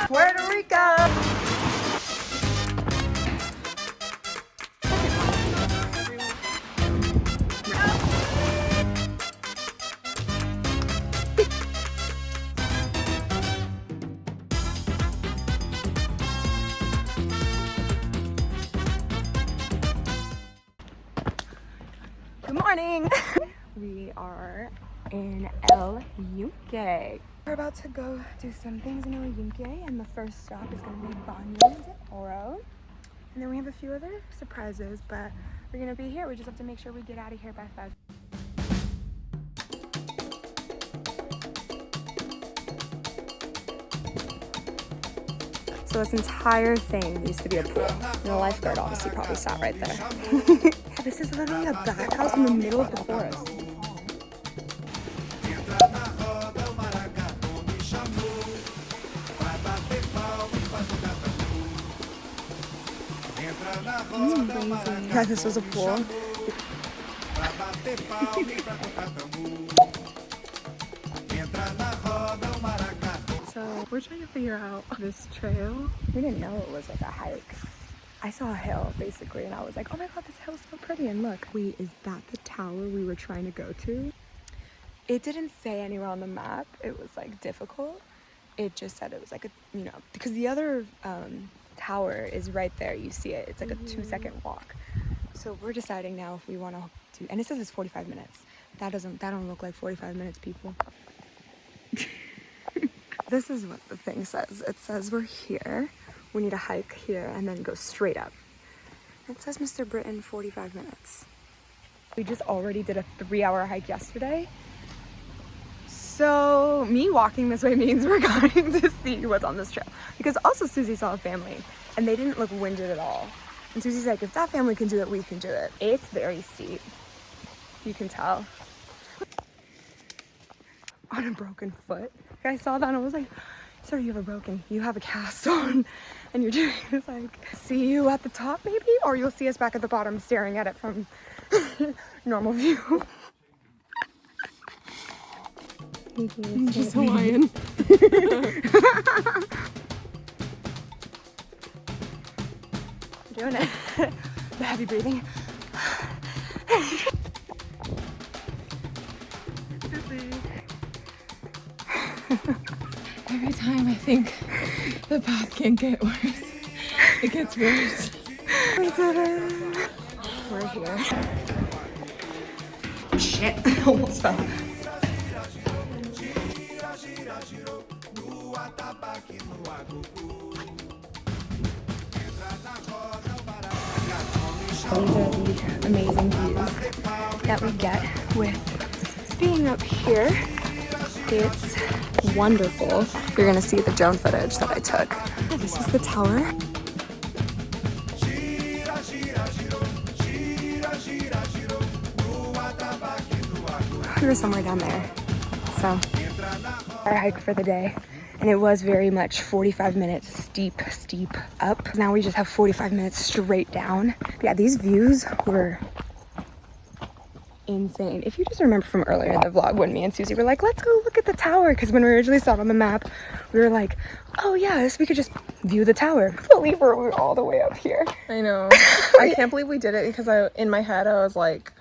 Puerto Rico! Good morning! We are in El Yunque. We're about to go do some things in El Yunque, and the first stop is going to be Baño De Oro. And then we have a few other surprises, but we're going to be here. We just have to make sure we get out of here by 5. So this entire thing used to be a pool. And the lifeguard obviously probably sat right there. This is literally a bathhouse in the middle of the forest. Yeah, this was a pool. So we're trying to figure out this trail. We didn't know it was like a hike. I saw a hill basically and I was like, oh my god, this hill's so pretty, and look. Wait, is that the tower we were trying to go to? It didn't say anywhere on the map it was like difficult. It just said it was like a, you know, because the other tower is right there, you see it. It's like a 2-second walk. So we're deciding now if we want to do, and it says it's 45 minutes. That don't look like 45 minutes, people. This is what the thing says. It says we're here. We need to hike here and then go straight up. It says Mr. Britton 45 minutes. We just already did a 3-hour hike yesterday. So me walking this way means we're going to see what's on this trail. Because also Susie saw a family and they didn't look winded at all. And Susie's like, if that family can do it, we can do it. It's very steep. You can tell. On a broken foot. I saw that and I was like, sir, you have a cast on, and you're doing this, like, see you at the top maybe, or you'll see us back at the bottom staring at it from normal view. Just Hawaiian. Doing it. The heavy breathing. Every time I think the path can't get worse, it gets worse. We did it. We're here. Shit, I almost fell. These are the amazing views that we get with being up here. It's wonderful. You're gonna see the drone footage that I took. This is the tower. We were somewhere down there. So, our hike for the day. And it was very much 45 minutes steep up. Now we just have 45 minutes straight down. But yeah, these views were insane. If you just remember from earlier in the vlog when me and Susie were like, let's go look at the tower, because when we originally saw it on the map we were like, oh yes, we could just view the tower. Believe we were all the way up here. I know. I can't believe we did it, because in my head I was like,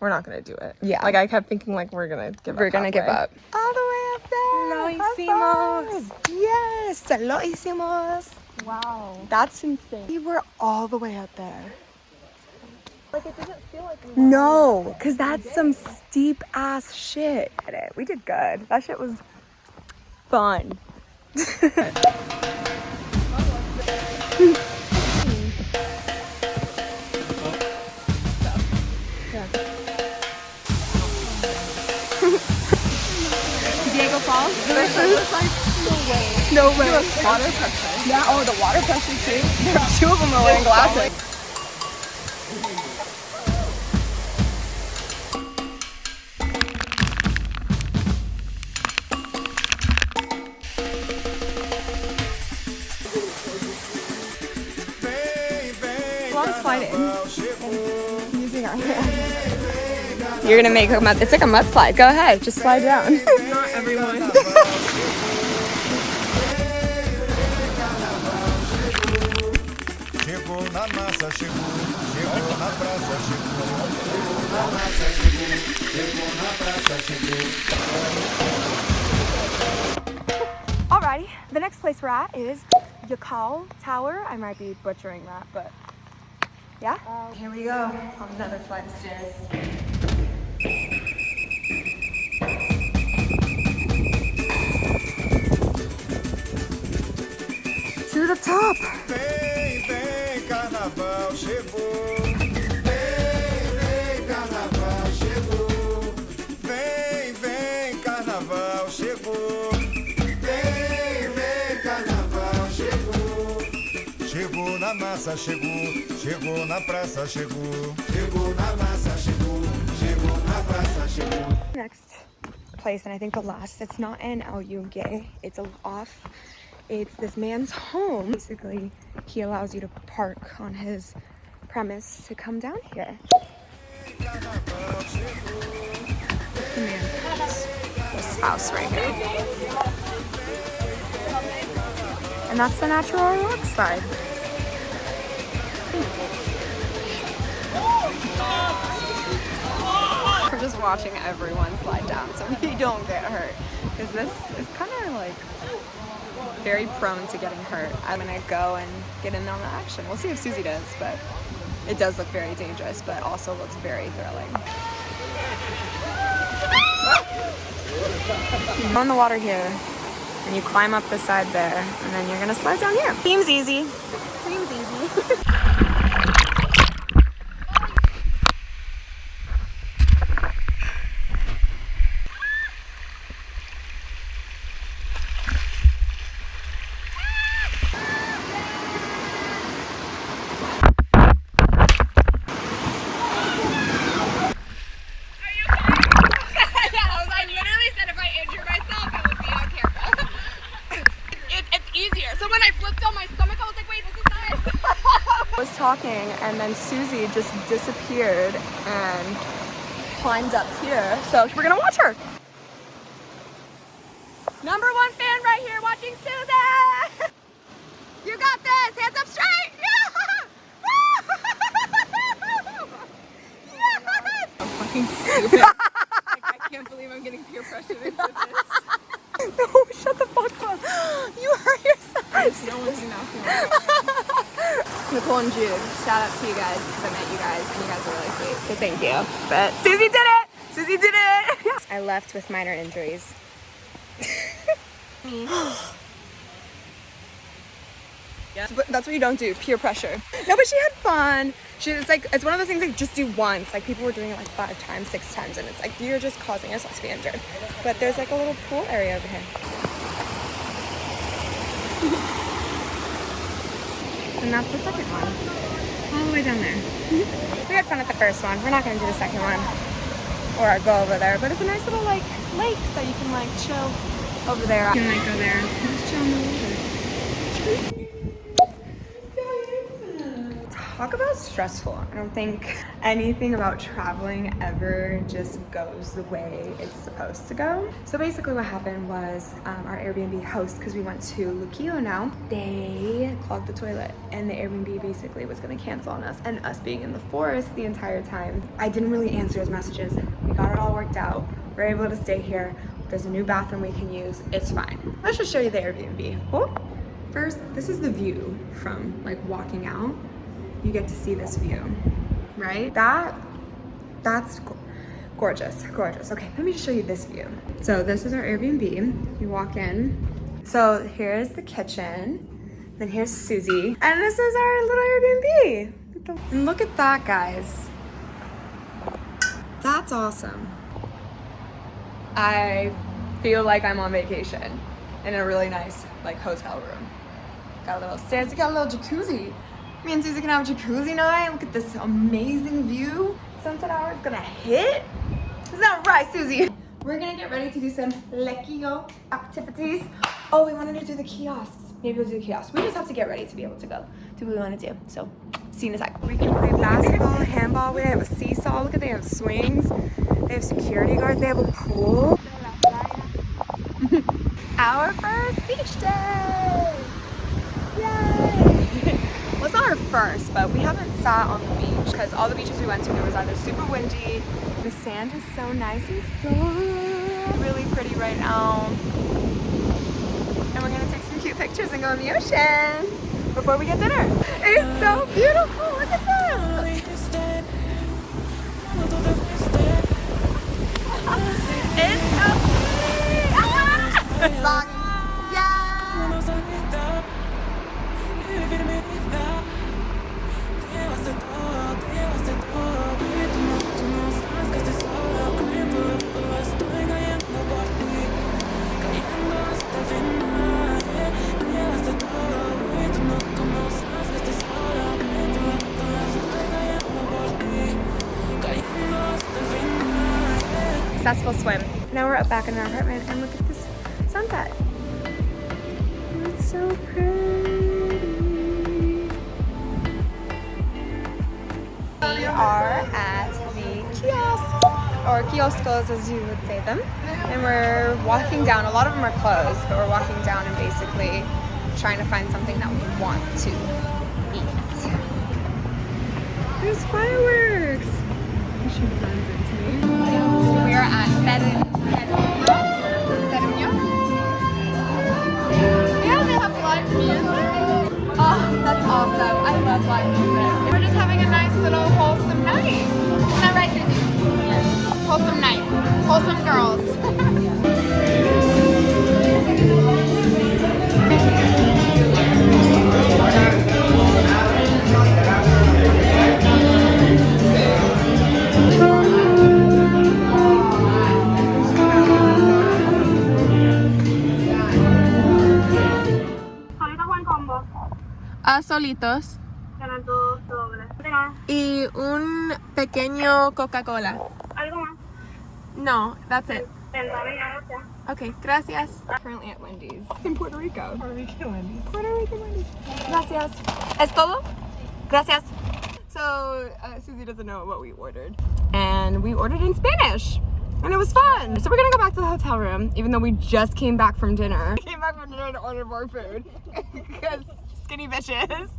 we're not gonna do it. Yeah, like I kept thinking like we're gonna give up all the way up there. Lo hicimos. Yes, lo hicimos. Wow, that's insane. We were all the way up there. like it doesn't feel like no, because that's some steep ass shit. We did good. That shit was fun. Diego Falls. This is like no way. water pressure. Yeah. Oh, the water pressure too. 2 of them are wearing glasses. Slide in using our hands. You're gonna make a mud. It's like a mudslide. Go ahead, just slide down. Not everyone. na massa, chegou, chegou na praça, chegou, chegou na massa, chegou, chegou na praça, chegou. Alrighty, the next place we're at is Yokahú Tower. I might be butchering that, but yeah. Here we go on another flight of stairs. To the top. Vem, vem, carnaval chegou. Vem, vem, carnaval chegou. Vem, vem, carnaval chegou. Vem, vem, carnaval chegou. Chegou na massa, chegou. Chegou na praça, chegou. Chegou na massa, chegou. Chegou na praça, chegou. Next place, and I think the last, it's not in Yunque, it's off. It's this man's home. Basically, he allows you to park on his premise to come down here. Man, this house right here. And that's the natural rock slide. We're just watching everyone slide down so we don't get hurt. Because this is kind of like very prone to getting hurt. I'm gonna go and get in on the action. We'll see if Susie does, but it does look very dangerous, but also looks very thrilling. You go in the water here, and you climb up the side there, and then you're gonna slide down here. Seems easy. Seems easy. Talking, and then Susie just disappeared and climbed up here, so we're gonna watch her. Number one fan right here watching Susie. You got this. Hands up straight. Yes. I'm fucking stupid. Like, I can't believe I'm getting peer pressured into this. No, shut the fuck up. You hurt yourself. No one's enough. Nicole and Jude, shout out to you guys because I met you guys and you guys are really sweet, so thank you. But Susie did it! Susie did it! I left with minor injuries. Yeah. But that's what you don't do, peer pressure. No, but she had fun. It's one of those things like just do once. Like people were doing it like 5 times, 6 times, and it's like you're just causing yourself to be injured. But there's like a little pool area over here. And that's the second one. All the way down there. We had fun at the first one. We're not going to do the second one. Or go over there. But it's a nice little like lake that you can like chill over there. You can like go there and just chill in the water. Talk about stressful. I don't think anything about traveling ever just goes the way it's supposed to go. So basically what happened was our Airbnb host, because we went to Luquillo now, they clogged the toilet and the Airbnb basically was gonna cancel on us, and us being in the forest the entire time. I didn't really answer his messages. We got it all worked out. We're able to stay here. There's a new bathroom we can use. It's fine. Let's just show you the Airbnb. Cool? First, this is the view from like walking out. You get to see this view, right? That's gorgeous, gorgeous. Okay, let me just show you this view. So this is our Airbnb. You walk in. So here's the kitchen. Then here's Susie. And this is our little Airbnb. And look at that, guys. That's awesome. I feel like I'm on vacation in a really nice like hotel room. Got a little stairs, got a little jacuzzi. Me and Susie can have a jacuzzi night. Look at this amazing view. Sunset hour is gonna hit. Isn't that right, Susie? We're gonna get ready to do some Luquillo activities. Oh, we wanted to do the kiosks. Maybe we'll do the kiosks. We just have to get ready to be able to go do what we want to do. So, see you in a sec. We can play basketball, handball. We have a seesaw. Look at, they have swings. They have security guards. They have a pool. Our first beach day. Yay! Well, it's not our first, but we haven't sat on the beach because all the beaches we went to, there was either super windy. The sand is so nice and soft. Really pretty right now. And we're gonna take some cute pictures and go in the ocean before we get dinner. It's so beautiful, look at this. It's so pretty. Ah! Successful swim. Now we're up back in our apartment and look at this sunset. It's so pretty. We are at the kiosks, or kioskos as you would say them. And we're walking down. A lot of them are closed, but we're walking down and basically trying to find something that we want to eat. There's fireworks. So we are at Britton Tower. Yeah, they have live music. Oh, that's awesome. I love live music. We're just having a nice little wholesome night. Isn't that right, Susie? Yes. Wholesome night. Wholesome girls. Solitos. Y un pequeño Coca-Cola. ¿Algo más? No, that's it. Gracias. Okay, gracias. Currently at Wendy's in Puerto Rico. Puerto Rican Wendy's. Puerto Rican Wendy's. Gracias. ¿Es todo? Gracias. So, Susie doesn't know what we ordered. And we ordered in Spanish. And it was fun. So we're gonna go back to the hotel room, even though we just came back from dinner. We came back from dinner to order more food. Because skinny bitches.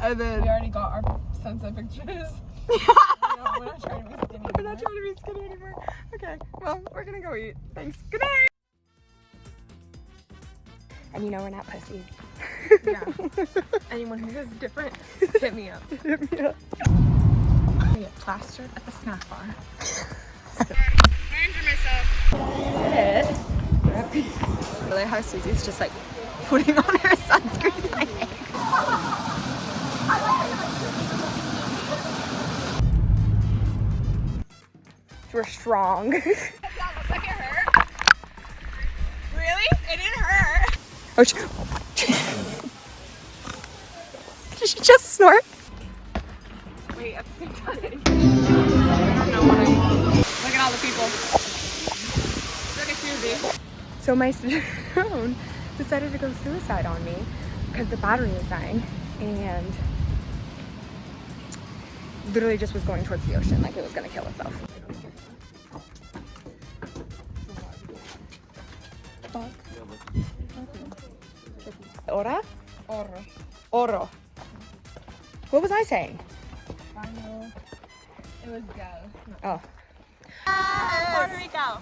And then We already got our sunset pictures. We're not trying to be skinny. we're not trying to be skinny anymore. Okay, well, we're gonna go eat. Thanks. Good night. And you know we're not pussies. Yeah. Anyone who is different, hit me up. Hit me up. I get plastered at the snack bar. I like how Susie's just like putting on her sunscreen. Like. We're strong. Look at her. Really? It didn't hurt. Oh, did she just snort? Wait, at the same time. I don't know what Look at all the people. Look at Susie. So my phone decided to go suicide on me because the battery was dying and literally just was going towards the ocean like it was gonna kill itself. Ora? Oro. Oro. What was I saying? It was go. Oh. Puerto Rico.